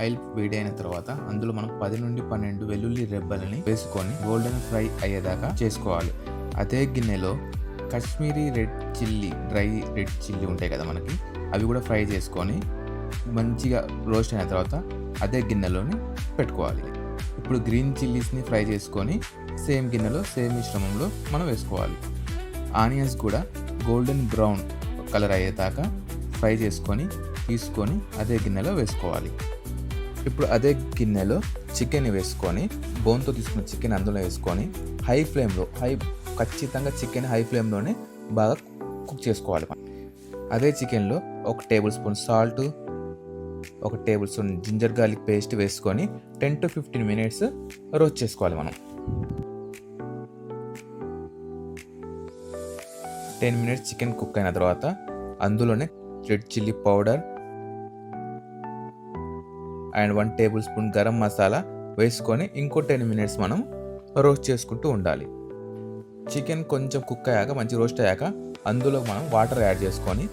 Oil వేడి అయిన తర్వాత అందులో మనం 10 నుండి 12 వెల్లుల్లి రెబ్బలని వేసుకొని గోల్డెన్ ఫ్రై అయ్యేదాకా చేసుకోవాలి. అదే గిన్నెలో Kashmiri red chilli, dry red chilli ఉంటాయి కదా మనకి, అవి కూడా ఫ్రై చేసుకొని మంచిగా రోస్ట్ అయిన తర్వాత అదే గిన్నెలోని పెట్టుకోవాలి. ఇప్పుడు గ్రీన్ చిల్లీస్ని ఫ్రై చేసుకొని సేమ్ గిన్నెలో సేమ్ మిశ్రమంలో మనం వేసుకోవాలి. ఆనియన్స్ కూడా గోల్డెన్ బ్రౌన్ కలర్ అయ్యేదాకా ఫ్రై చేసుకొని తీసుకొని అదే గిన్నెలో వేసుకోవాలి. ఇప్పుడు అదే గిన్నెలో చికెన్ వేసుకొని బోన్తో తీసుకున్న చికెన్ అందులో వేసుకొని ఖచ్చితంగా చికెన్ హై ఫ్లేమ్లోనే బాగా కుక్ చేసుకోవాలి. అదే చికెన్లో 1 table spoon salt, 1 table spoon ginger garlic paste వేసుకొని 10 to 15 మినిట్స్ రోస్ట్ చేసుకోవాలి. మనం 10 మినిట్స్ చికెన్ కుక్ అయిన తర్వాత అందులోనే red chilli powder and 1 table spoon garam masala వేసుకొని ఇంకో 10 మినిట్స్ మనం రోస్ట్ చేసుకుంటూ ఉండాలి. చికెన్ కొంచెం కుక్ అయ్యాక మంచి రోస్ట్ అయ్యాక అందులో మనం వాటర్ యాడ్ చేసుకొని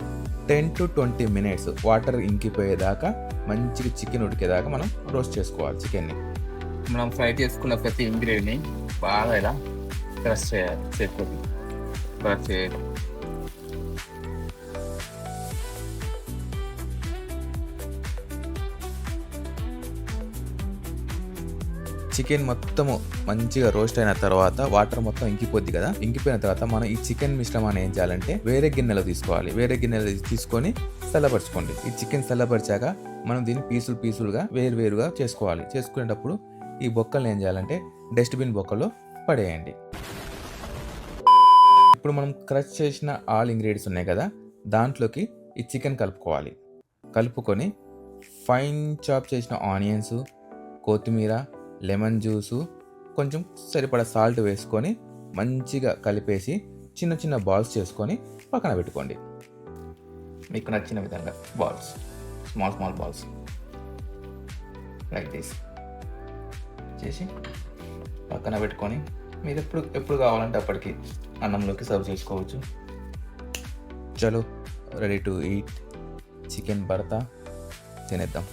10 to 20 మినిట్స్ వాటర్ ఇంకిపోయేదాకా మంచిగా చికెన్ ఉడికేదాకా మనం రోస్ట్ చేసుకోవాలి. చికెన్ని మనం ఫ్రై చేసుకున్న ప్రతి ఇంగ్రీడియంట్ని బాగా ఇలా క్రష్ చేయాలి. చేతితోటి క్రష్ చేయాలి. చికెన్ మొత్తము మంచిగా రోస్ట్ అయిన తర్వాత వాటర్ మొత్తం ఇంకిపోద్ది కదా, ఇంకిపోయిన తర్వాత మనం ఈ చికెన్ మిశ్రమాన్ని ఏం చేయాలంటే వేరే గిన్నెలో తీసుకోవాలి. వేరే గిన్నెలో తీసుకొని చల్లపరచుకోండి. ఈ చికెన్ చల్లపరిచాక మనం దీన్ని పీసులుగా వేరుగా చేసుకోవాలి. చేసుకునేటప్పుడు ఈ బొక్కలు ఏం చేయాలంటే డస్ట్బిన్ బొక్కలో పడేయండి. ఇప్పుడు మనం క్రష్ చేసిన ఆల్ ఇంగ్రీడియంట్స్ ఉన్నాయి కదా, దాంట్లోకి ఈ చికెన్ కలుపుకోవాలి. కలుపుకొని ఫైన్ చాప్ చేసిన ఆనియన్స్, కొత్తిమీర, లెమన్ జ్యూసు, కొంచెం సరిపడా సాల్ట్ వేసుకొని మంచిగా కలిపేసి చిన్న బాల్స్ చేసుకొని పక్కన పెట్టుకోండి. మీకు నచ్చిన విధంగా balls, small balls like this చేసి పక్కన పెట్టుకొని మీరు ఎప్పుడు కావాలంటే అప్పటికి అన్నంలోకి సర్వ్ చేసుకోవచ్చు. చలో, రెడీ టు ఈట్ చికెన్ భర్తా. తినేద్దాం.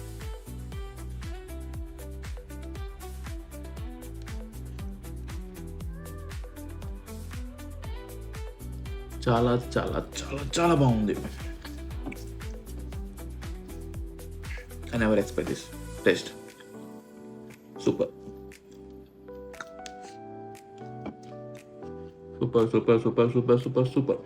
చాలా చాలా చాలా చాలా బాగుంది. I never expect this taste. Super. Super.